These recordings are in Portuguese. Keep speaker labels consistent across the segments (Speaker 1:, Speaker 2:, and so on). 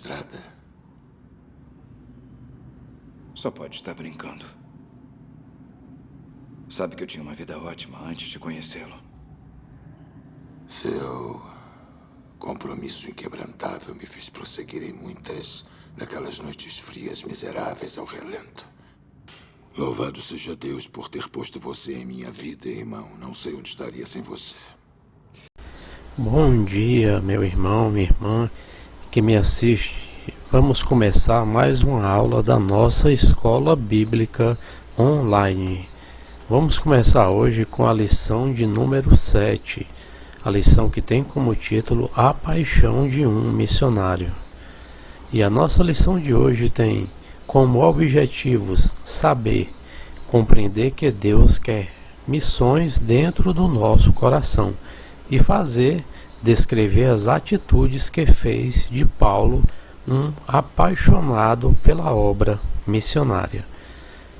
Speaker 1: estrada.
Speaker 2: Só pode estar brincando. Sabe que eu tinha uma vida ótima antes de conhecê-lo.
Speaker 1: Seu compromisso inquebrantável me fez prosseguir em muitas daquelas noites frias miseráveis ao relento. Louvado seja Deus por ter posto você em minha vida, irmão. Não sei onde estaria sem você.
Speaker 3: Bom dia, meu irmão, minha irmã que me assiste. Vamos começar mais uma aula da nossa escola bíblica online. Vamos começar hoje com a lição de número 7, a lição que tem como título A Paixão de um Missionário. E a nossa lição de hoje tem como objetivos saber, compreender que Deus quer missões dentro do nosso coração e descrever as atitudes que fez de Paulo um apaixonado pela obra missionária.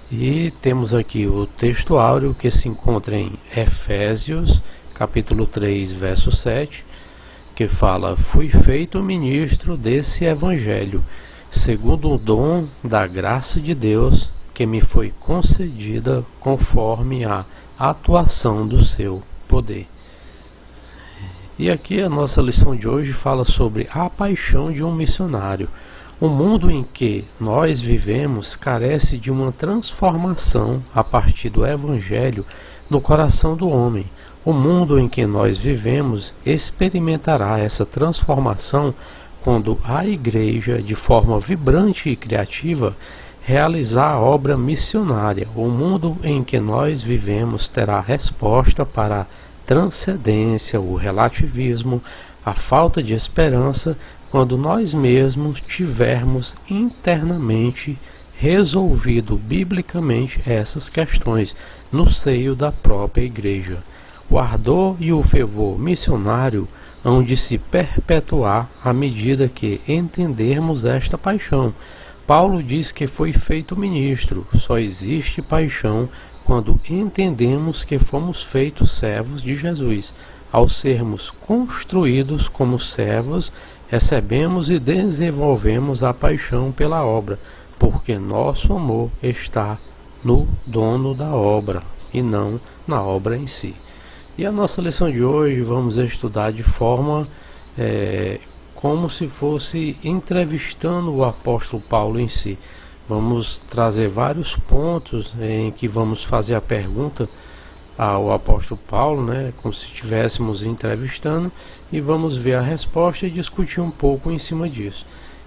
Speaker 3: E temos aqui o texto áureo que se encontra em Efésios, capítulo 3, verso 7, que fala: fui feito ministro desse evangelho, segundo o dom da graça de Deus, que me foi concedida conforme a atuação do seu poder. E aqui a nossa lição de hoje fala sobre a paixão de um missionário. O mundo em que nós vivemos carece de uma transformação a partir do Evangelho no coração do homem. O mundo em que nós vivemos experimentará essa transformação quando a Igreja, de forma vibrante e criativa, realizar a obra missionária. O mundo em que nós vivemos terá resposta para a transcendência, o relativismo, a falta de esperança, quando nós mesmos tivermos internamente resolvido biblicamente essas questões no seio da própria Igreja. O ardor e o fervor missionário hão de se perpetuar à medida que entendermos esta paixão. Paulo diz que foi feito ministro. Só existe paixão quando entendemos que fomos feitos servos de Jesus. Ao sermos construídos como servos, recebemos e desenvolvemos a paixão pela obra, porque nosso amor está no dono da obra e não na obra em si. E a nossa lição de hoje vamos estudar de forma como se fosse entrevistando o apóstolo Paulo em si. Vamos trazer vários pontos em que vamos fazer a pergunta ao apóstolo Paulo, como se estivéssemos entrevistando, e vamos ver a resposta e discutir um pouco em cima disso.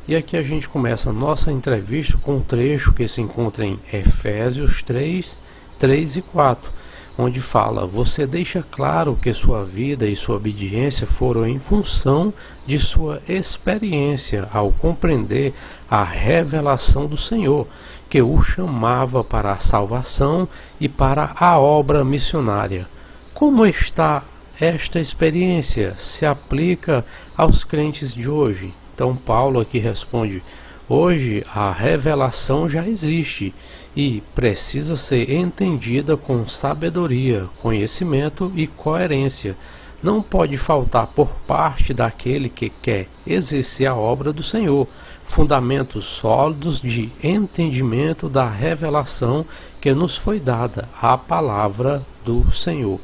Speaker 3: E aqui a gente começa a nossa entrevista com um trecho que se encontra em Efésios 3, 3 e 4, onde fala: você deixa claro que sua vida e sua obediência foram em função de sua experiência ao compreender a revelação do Senhor, que o chamava para a salvação e para a obra missionária. Como está esta experiência? Se aplica aos crentes de hoje? Então Paulo aqui responde: hoje a revelação já existe e precisa ser entendida com sabedoria, conhecimento e coerência. Não pode faltar por parte daquele que quer exercer a obra do Senhor fundamentos sólidos de entendimento da revelação que nos foi dada, a palavra do Senhor.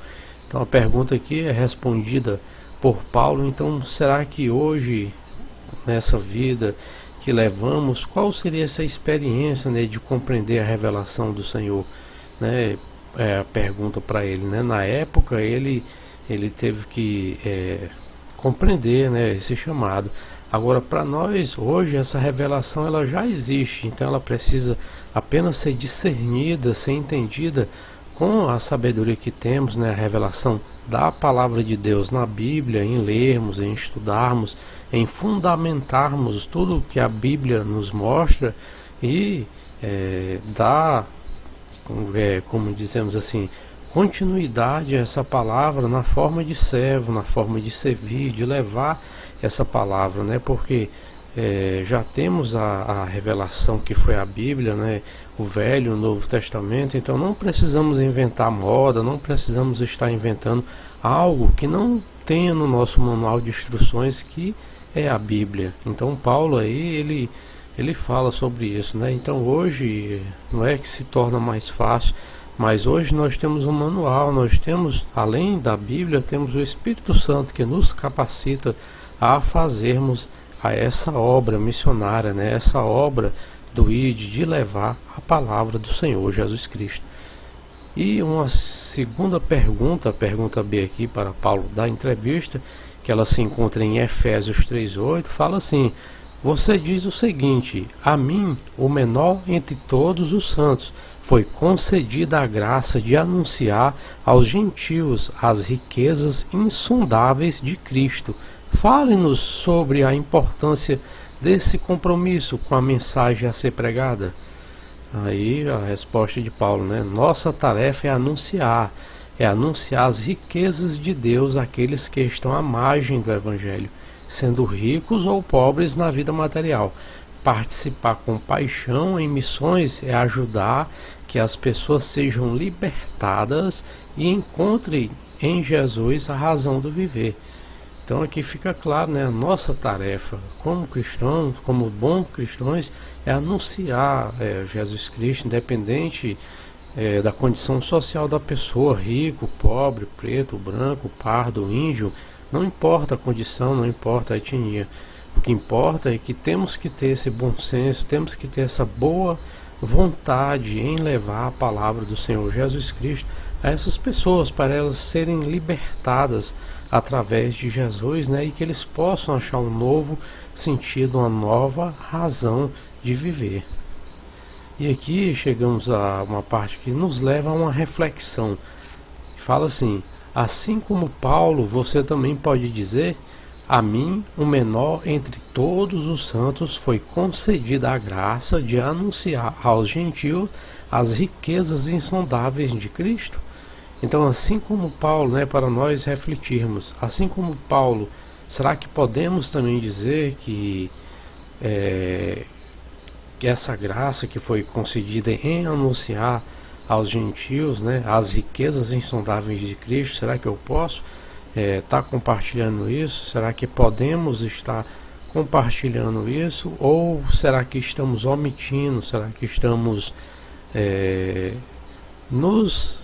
Speaker 3: Então a pergunta aqui é respondida por Paulo. Então, será que hoje, nessa vida que levamos, qual seria essa experiência de compreender a revelação do Senhor? É a pergunta para ele. Na época ele teve que compreender esse chamado. Agora, para nós, hoje, essa revelação ela já existe, então ela precisa apenas ser discernida, ser entendida com a sabedoria que temos, a revelação da palavra de Deus na Bíblia, em lermos, em estudarmos, em fundamentarmos tudo que a Bíblia nos mostra e dar, como dizemos assim, continuidade a essa palavra na forma de servo, na forma de servir, de levar essa palavra, porque já temos a revelação que foi a Bíblia, o Velho e o Novo Testamento. Então não precisamos inventar moda, não precisamos estar inventando algo que não tenha no nosso manual de instruções, que é a Bíblia. Então Paulo aí, ele fala sobre isso, né? Então hoje não é que se torna mais fácil, mas hoje nós temos um manual, nós temos, além da Bíblia, temos o Espírito Santo que nos capacita a fazermos a essa obra missionária, né? Essa obra do ID, de levar a palavra do Senhor Jesus Cristo. E uma segunda pergunta, a pergunta B aqui para Paulo da entrevista, que ela se encontra em Efésios 3:8, fala assim: você diz o seguinte: a mim, o menor entre todos os santos, foi concedida a graça de anunciar aos gentios as riquezas insondáveis de Cristo. Fale-nos sobre a importância desse compromisso com a mensagem a ser pregada. Aí a resposta de Paulo, né? Nossa tarefa é anunciar as riquezas de Deus àqueles que estão à margem do Evangelho, sendo ricos ou pobres na vida material. Participar com paixão em missões é ajudar que as pessoas sejam libertadas e encontrem em Jesus a razão do viver. Então aqui fica claro, né? A nossa tarefa como cristãos, como bons cristãos, é anunciar Jesus Cristo, independente da condição social da pessoa, rico, pobre, preto, branco, pardo, índio, não importa a condição, não importa a etnia. O que importa é que temos que ter esse bom senso, temos que ter essa boa vontade em levar a palavra do Senhor Jesus Cristo a essas pessoas, para elas serem libertadas através de Jesus, né, e que eles possam achar um novo sentido, uma nova razão de viver. E aqui chegamos a uma parte que nos leva a uma reflexão. Fala assim: assim como Paulo, você também pode dizer: a mim, o menor entre todos os santos, foi concedida a graça de anunciar aos gentios as riquezas insondáveis de Cristo. Então, assim como Paulo, né, para nós refletirmos, assim como Paulo, será que podemos também dizer que essa graça que foi concedida em anunciar aos gentios, né, as riquezas insondáveis de Cristo, será que eu posso estar compartilhando isso? Será que podemos estar compartilhando isso? Ou será que estamos omitindo? Será que estamos nos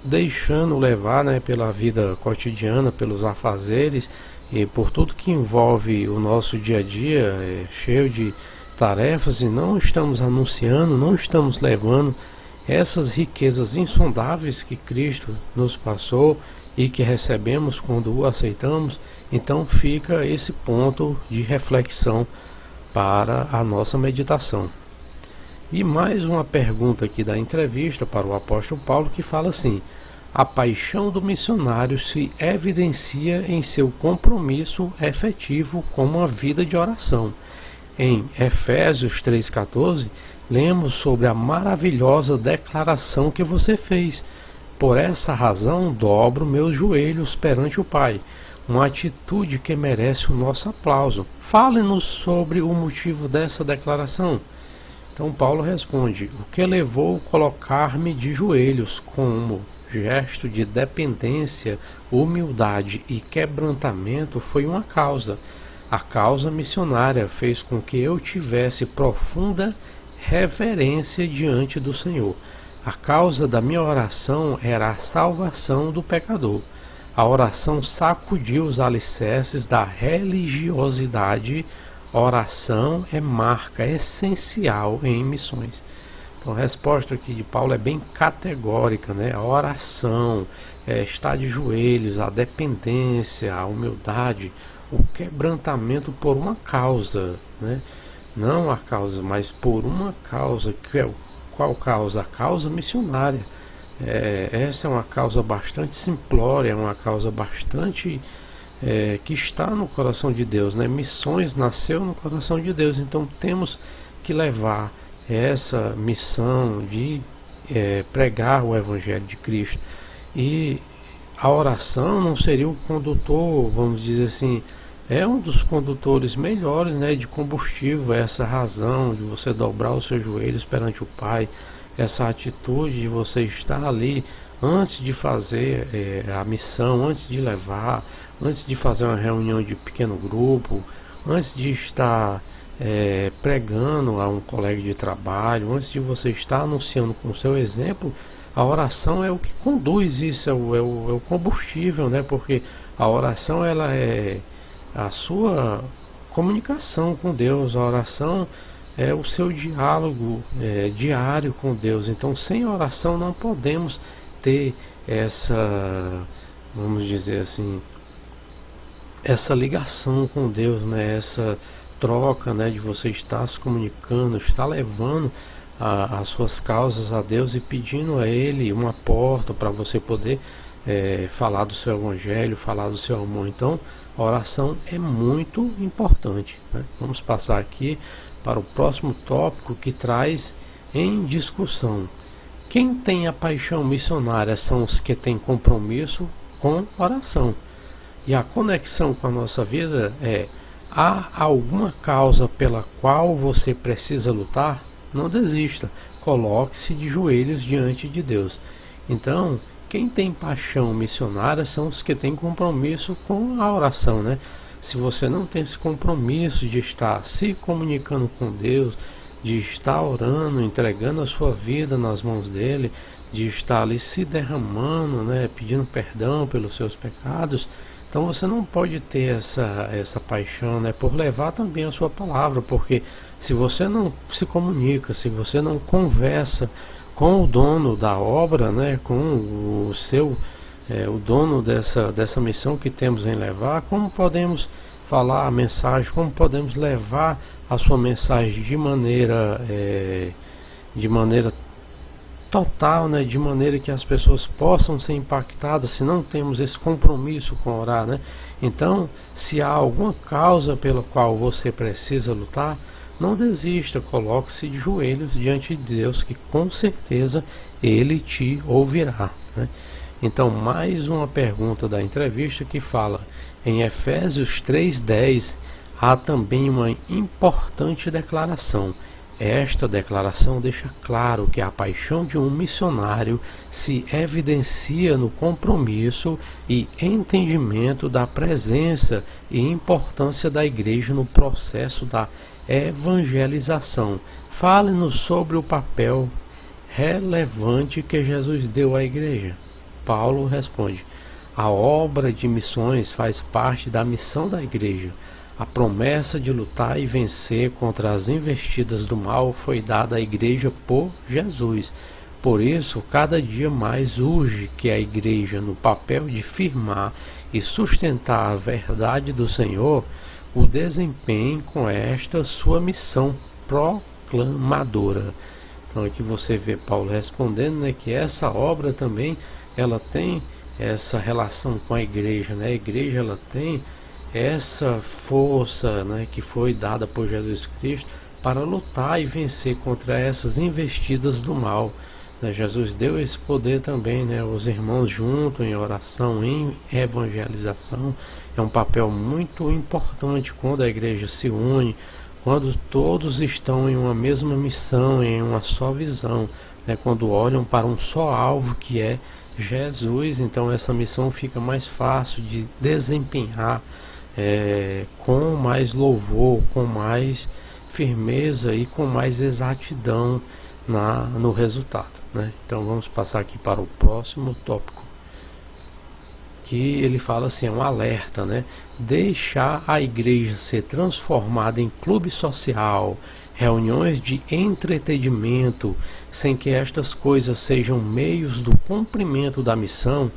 Speaker 3: deixando levar, né, pela vida cotidiana, pelos afazeres e por tudo que envolve o nosso dia a dia, cheio de tarefas, e não estamos anunciando, não estamos levando essas riquezas insondáveis que Cristo nos passou e que recebemos quando o aceitamos? Então fica esse ponto de reflexão para a nossa meditação. E mais uma pergunta aqui da entrevista para o apóstolo Paulo, que fala assim: a paixão do missionário se evidencia em seu compromisso efetivo com uma vida de oração. Em Efésios 3,14, lemos sobre a maravilhosa declaração que você fez: por essa razão dobro meus joelhos perante o Pai. Uma atitude que merece o nosso aplauso. Fale-nos sobre o motivo dessa declaração. Então Paulo responde: o que levou a colocar-me de joelhos como gesto de dependência, humildade e quebrantamento foi uma causa. A causa missionária fez com que eu tivesse profunda reverência diante do Senhor. A causa da minha oração era a salvação do pecador. A oração sacudiu os alicerces da religiosidade. Oração é marca essencial em missões. Então a resposta aqui de Paulo é bem categórica, né? A oração, estar de joelhos, a dependência, a humildade, o quebrantamento por uma causa, né? Não a causa, mas por uma causa. Qual causa? A causa missionária. Essa é uma causa bastante simplória, é uma causa bastante que está no coração de Deus, né? Missões nasceu no coração de Deus, então temos que levar essa missão de pregar o Evangelho de Cristo. E a oração não seria o condutor, vamos dizer assim, é um dos condutores melhores, né, de combustível, essa razão de você dobrar os seus joelhos perante o Pai, essa atitude de você estar ali antes de fazer a missão, antes de levar, antes de fazer uma reunião de pequeno grupo, antes de estar pregando a um colega de trabalho, antes de você estar anunciando com o seu exemplo, a oração é o que conduz isso, é o combustível, né? Porque a oração ela é a sua comunicação com Deus, a oração é o seu diálogo diário com Deus. Então, sem oração não podemos ter essa, vamos dizer assim, essa ligação com Deus, né? Essa troca, né? De você estar se comunicando, estar levando as suas causas a Deus e pedindo a Ele uma porta para você poder falar do seu evangelho, falar do seu amor. Então, a oração é muito importante, né? Vamos passar aqui para o próximo tópico que traz em discussão. Quem tem a paixão missionária são os que têm compromisso com oração. E a conexão com a nossa vida há alguma causa pela qual você precisa lutar? Não desista, coloque-se de joelhos diante de Deus. Então, quem tem paixão missionária são os que têm compromisso com a oração, né? Se você não tem esse compromisso de estar se comunicando com Deus, de estar orando, entregando a sua vida nas mãos dele, de estar ali se derramando, né, pedindo perdão pelos seus pecados, então você não pode ter essa paixão, né, por levar também a sua palavra, porque se você não se comunica, se você não conversa com o dono da obra, né, com o dono dessa missão que temos em levar, como podemos falar a mensagem, como podemos levar a sua mensagem de maneira total, né, de maneira que as pessoas possam ser impactadas, se não temos esse compromisso com orar, né? Então, se há alguma causa pela qual você precisa lutar, não desista, coloque-se de joelhos diante de Deus, que com certeza Ele te ouvirá, né? Então, mais uma pergunta da entrevista que fala, em Efésios 3:10, há também uma importante declaração. Esta declaração deixa claro que a paixão de um missionário se evidencia no compromisso e entendimento da presença e importância da igreja no processo da evangelização. Fale-nos sobre o papel relevante que Jesus deu à igreja. Paulo responde: a obra de missões faz parte da missão da igreja. A promessa de lutar e vencer contra as investidas do mal foi dada à igreja por Jesus. Por isso, cada dia mais urge que a igreja, no papel de firmar e sustentar a verdade do Senhor, o desempenhe com esta sua missão proclamadora. Então aqui você vê Paulo respondendo, né, que essa obra também ela tem essa relação com a igreja, né? A igreja ela tem essa força, né, que foi dada por Jesus Cristo para lutar e vencer contra essas investidas do mal, né? Jesus deu esse poder também, né? Os irmãos juntos em oração, em evangelização, é um papel muito importante quando a igreja se une, quando todos estão em uma mesma missão, em uma só visão, né? Quando olham para um só alvo que é Jesus, então essa missão fica mais fácil de desempenhar com mais louvor, com mais firmeza e com mais exatidão no resultado, né? Então vamos passar aqui para o próximo tópico, que ele fala assim, é um alerta, né? Deixar a igreja ser transformada em clube social, reuniões de entretenimento, sem que estas coisas sejam meios do cumprimento da missão,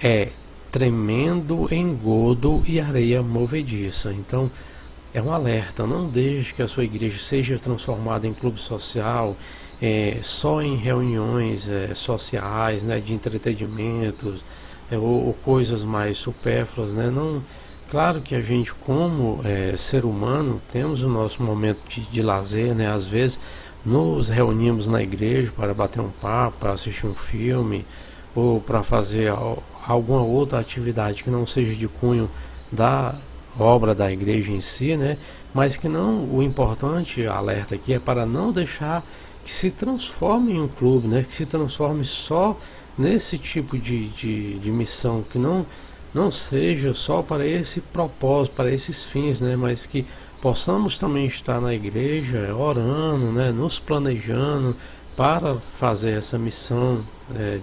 Speaker 3: é tremendo engodo e areia movediça. Então é um alerta, não deixe que a sua igreja seja transformada em clube social, só em reuniões sociais, né, de entretenimentos, ou coisas mais supérfluas, né? Não, claro que a gente como ser humano temos o nosso momento de lazer, né? Às vezes nos reunimos na igreja para bater um papo, para assistir um filme ou para fazer alguma outra atividade que não seja de cunho da obra da igreja em si, né? Mas que não, o importante, alerta aqui, é para não deixar que se transforme em um clube, né? Que se transforme só nesse tipo de missão, que não não seja só para esse propósito, para esses fins, né, mas que possamos também estar na igreja orando, né, nos planejando para fazer essa missão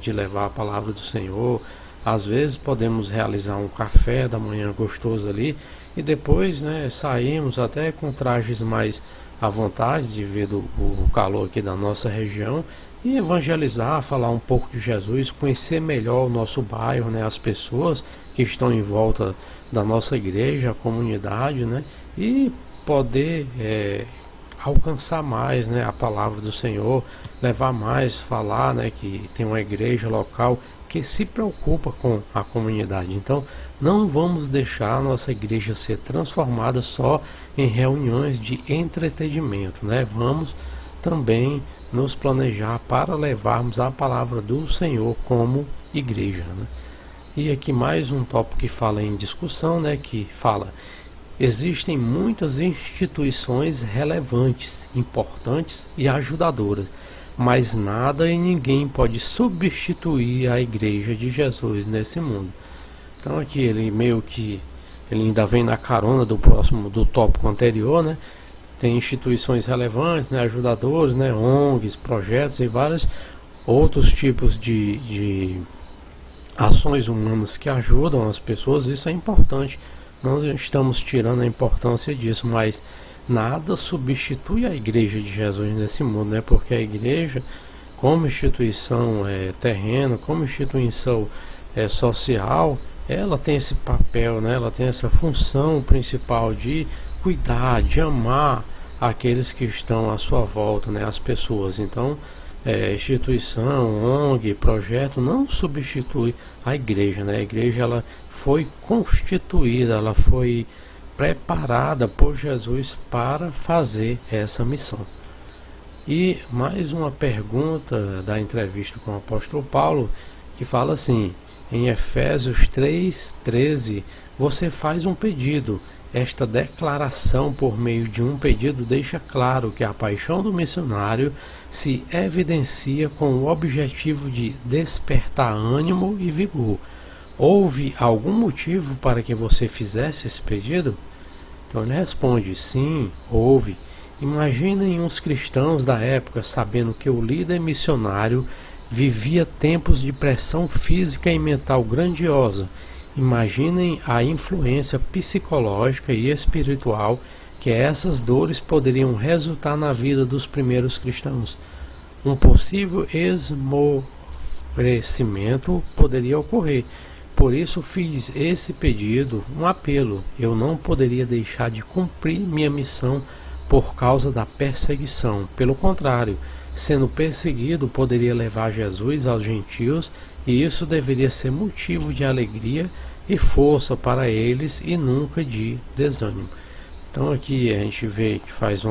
Speaker 3: de levar a palavra do Senhor. Às vezes podemos realizar um café da manhã gostoso ali e depois, né, saímos até com trajes mais à vontade devido ao calor aqui da nossa região e evangelizar, falar um pouco de Jesus, conhecer melhor o nosso bairro, né, as pessoas que estão em volta da nossa igreja, a comunidade, né, e poder alcançar mais, né, a palavra do Senhor, levar mais, falar, né, que tem uma igreja local que se preocupa com a comunidade. Então, não vamos deixar a nossa igreja ser transformada só em reuniões de entretenimento, né? Vamos também nos planejar para levarmos a palavra do Senhor como igreja, né? E aqui mais um tópico que fala em discussão, né, que fala: existem muitas instituições relevantes, importantes e ajudadoras, mas nada e ninguém pode substituir a igreja de Jesus nesse mundo. Então aqui ele meio que ele ainda vem na carona do tópico anterior, né? Tem instituições relevantes, né, ajudadores, né, ONGs, projetos e vários outros tipos de ações humanas que ajudam as pessoas. Isso é importante. Nós estamos tirando a importância disso, mas nada substitui a igreja de Jesus nesse mundo, né? Porque a igreja, como instituição terrena, como instituição social, ela tem esse papel, né? Ela tem essa função principal de cuidar, de amar aqueles que estão à sua volta, né? As pessoas. Então, instituição, ONG, projeto não substitui a igreja, né? A igreja ela foi constituída, ela foi preparada por Jesus para fazer essa missão. E mais uma pergunta da entrevista com o apóstolo Paulo, que fala assim, em Efésios 3:13, você faz um pedido. Esta declaração por meio de um pedido deixa claro que a paixão do missionário se evidencia com o objetivo de despertar ânimo e vigor. Houve algum motivo para que você fizesse esse pedido? Então ele responde, sim, houve. Imaginem os cristãos da época sabendo que o líder missionário vivia tempos de pressão física e mental grandiosa. Imaginem a influência psicológica e espiritual que essas dores poderiam resultar na vida dos primeiros cristãos. Um possível esmorecimento poderia ocorrer. Por isso fiz esse pedido, um apelo. Eu não poderia deixar de cumprir minha missão por causa da perseguição. Pelo contrário, sendo perseguido poderia levar Jesus aos gentios, e isso deveria ser motivo de alegria e força para eles e nunca de desânimo. Então aqui a gente vê que faz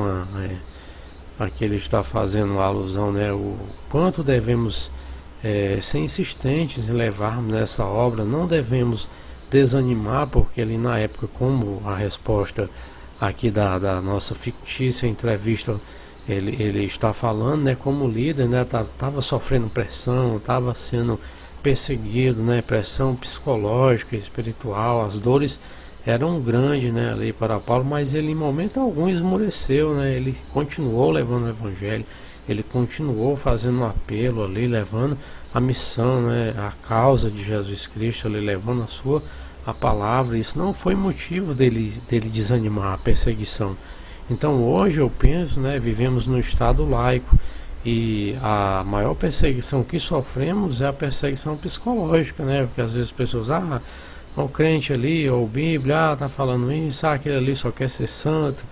Speaker 3: aqui ele está fazendo uma alusão, né, o quanto devemos ser insistentes em levarmos nessa obra. Não devemos desanimar, porque ele na época, como a resposta aqui da nossa fictícia entrevista, ele está falando, né, como líder, né, estava sofrendo pressão, estava sendo perseguido, né, pressão psicológica, espiritual, as dores eram grandes, né, ali para Paulo, mas ele em momento algum esmoreceu, né, ele continuou levando o evangelho, ele continuou fazendo um apelo ali, levando a missão, né, a causa de Jesus Cristo, ali levando a palavra. Isso não foi motivo dele desanimar a perseguição. Então hoje eu penso, né, vivemos no estado laico e a maior perseguição que sofremos é a perseguição psicológica, né, porque às vezes as pessoas, o crente ali, ou Bíblia, tá falando isso, aquele ali só quer ser santo,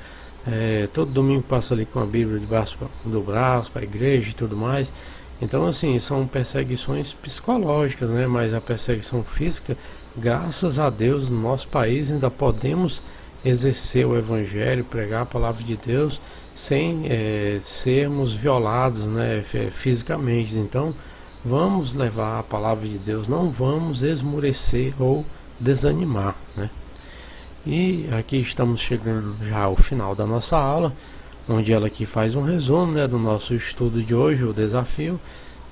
Speaker 3: todo domingo passa ali com a Bíblia debaixo do braço para a igreja e tudo mais. Então assim, são perseguições psicológicas, né, mas a perseguição física, graças a Deus, no nosso país ainda podemos exercer o evangelho, pregar a palavra de Deus sem sermos violados, né, fisicamente. Então vamos levar a palavra de Deus, não vamos esmorecer ou desanimar, né? E aqui estamos chegando já ao final da nossa aula, onde ela aqui faz um resumo, né, do nosso estudo de hoje, o desafio.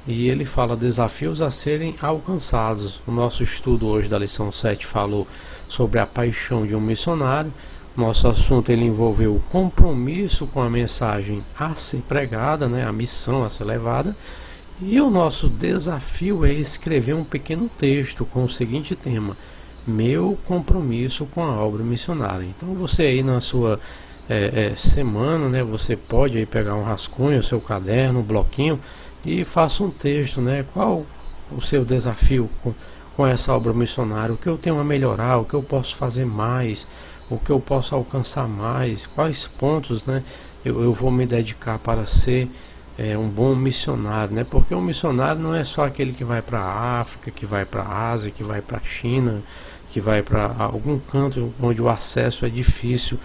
Speaker 3: e ele fala desafios a serem alcançados. O nosso estudo hoje da lição 7 falou sobre a paixão de um missionário. Nosso assunto ele envolveu o compromisso com a mensagem a ser pregada, né, a missão a ser levada. E o nosso desafio é escrever um pequeno texto com o seguinte tema: meu compromisso com a obra missionária. Então você aí na sua semana, né, você pode aí pegar um rascunho, o seu caderno, um bloquinho e faça um texto, né? Qual o seu desafio com essa obra missionária? O que eu tenho a melhorar? O que eu posso fazer mais? O que eu posso alcançar mais? Quais pontos, né, eu vou me dedicar para ser um bom missionário, né? Porque um missionário não é só aquele que vai para a África, que vai para a Ásia, que vai para a China, que vai para algum canto onde o acesso é difícil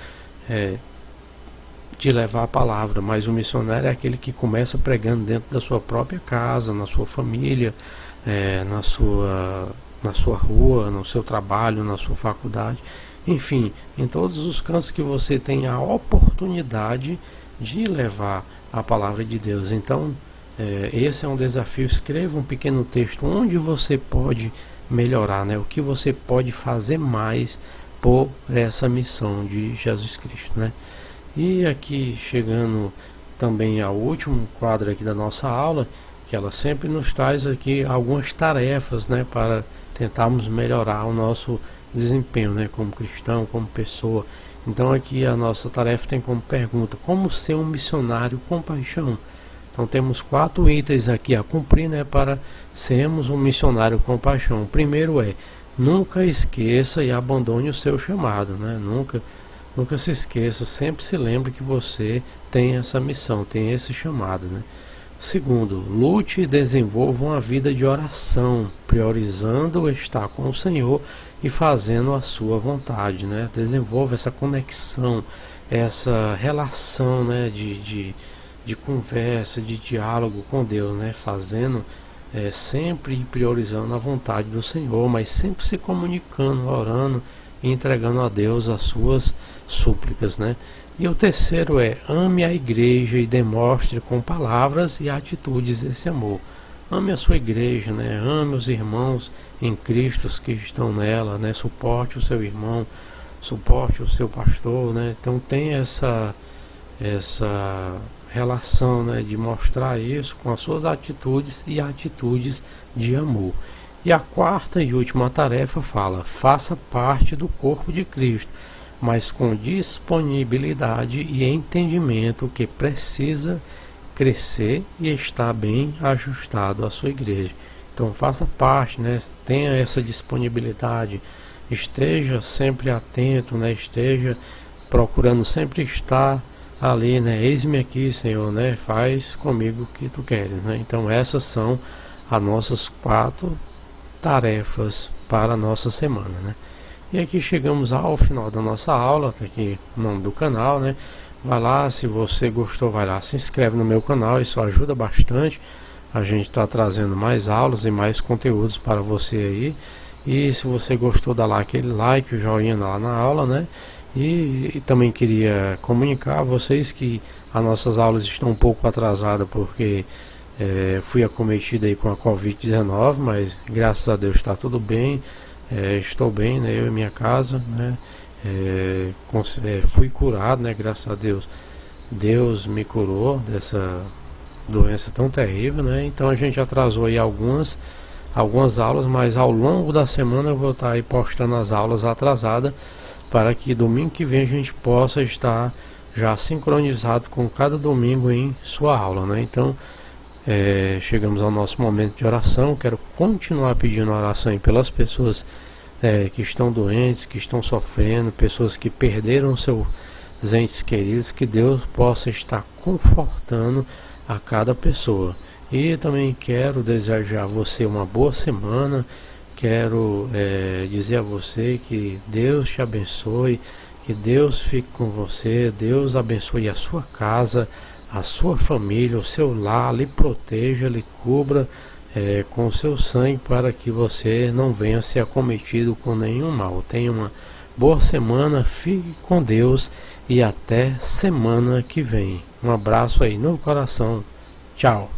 Speaker 3: de levar a palavra. Mas o missionário é aquele que começa pregando dentro da sua própria casa, na sua família, na sua rua, no seu trabalho, na sua faculdade, enfim, em todos os cantos que você tem a oportunidade de levar a palavra de Deus. Então esse é um desafio. Escreva um pequeno texto onde você pode melhorar, né? O que você pode fazer mais por essa missão de Jesus Cristo, né? E aqui chegando também ao último quadro aqui da nossa aula, que ela sempre nos traz aqui algumas tarefas, né, para tentarmos melhorar o nosso desempenho, né, como cristão, como pessoa. Então aqui a nossa tarefa tem como pergunta: como ser um missionário com paixão? Então temos 4 itens aqui a cumprir, né, para sermos um missionário com paixão. O primeiro é: nunca esqueça e abandone o seu chamado, né? Nunca se esqueça, sempre se lembre que você tem essa missão, tem esse chamado, né? Segundo, lute e desenvolva uma vida de oração, priorizando estar com o Senhor e fazendo a sua vontade, né? Desenvolva essa conexão, essa relação, né, de conversa, de diálogo com Deus, né? Fazendo sempre priorizando a vontade do Senhor, mas sempre se comunicando, orando e entregando a Deus as suas súplicas, né? E o terceiro é: ame a igreja e demonstre com palavras e atitudes esse amor. Ame a sua igreja, né? Ame os irmãos em Cristo que estão nela, né? Suporte o seu irmão, suporte o seu pastor, né? Então tem essa relação, né, de mostrar isso com as suas atitudes e atitudes de amor. E a quarta e última tarefa fala: faça parte do corpo de Cristo, mas com disponibilidade e entendimento que precisa crescer e estar bem ajustado à sua igreja. Então faça parte, né? Tenha essa disponibilidade, esteja sempre atento, né? Esteja procurando sempre estar ali, né? Eis-me aqui, Senhor, né? Faz comigo o que tu queres, né? Então essas são as nossas 4 tarefas para a nossa semana, né? E aqui chegamos ao final da nossa aula. Tá aqui o nome do canal, né? Vai lá, se você gostou, vai lá, se inscreve no meu canal, isso ajuda bastante. A gente está trazendo mais aulas e mais conteúdos para você aí. E se você gostou, dá lá aquele like, o joinha lá na aula, né? E também queria comunicar a vocês que as nossas aulas estão um pouco atrasadas porque fui acometido aí com a Covid-19, mas graças a Deus está tudo bem. Estou bem, né? Eu e minha casa, né? Fui curado, né? Graças a Deus. Deus me curou dessa doença tão terrível, né? Então a gente atrasou aí algumas aulas, mas ao longo da semana eu vou estar aí postando as aulas atrasadas para que domingo que vem a gente possa estar já sincronizado com cada domingo em sua aula, né? Então chegamos ao nosso momento de oração. Quero continuar pedindo oração aí pelas pessoas que estão doentes, que estão sofrendo, pessoas que perderam seus entes queridos, que Deus possa estar confortando a cada pessoa. E também quero desejar a você uma boa semana. Quero dizer a você que Deus te abençoe, que Deus fique com você, Deus abençoe a sua casa, a sua família, o seu lar, lhe proteja, lhe cubra com o seu sangue, para que você não venha ser acometido com nenhum mal. Tenha uma boa semana, fique com Deus e até semana que vem. Um abraço aí no coração. Tchau.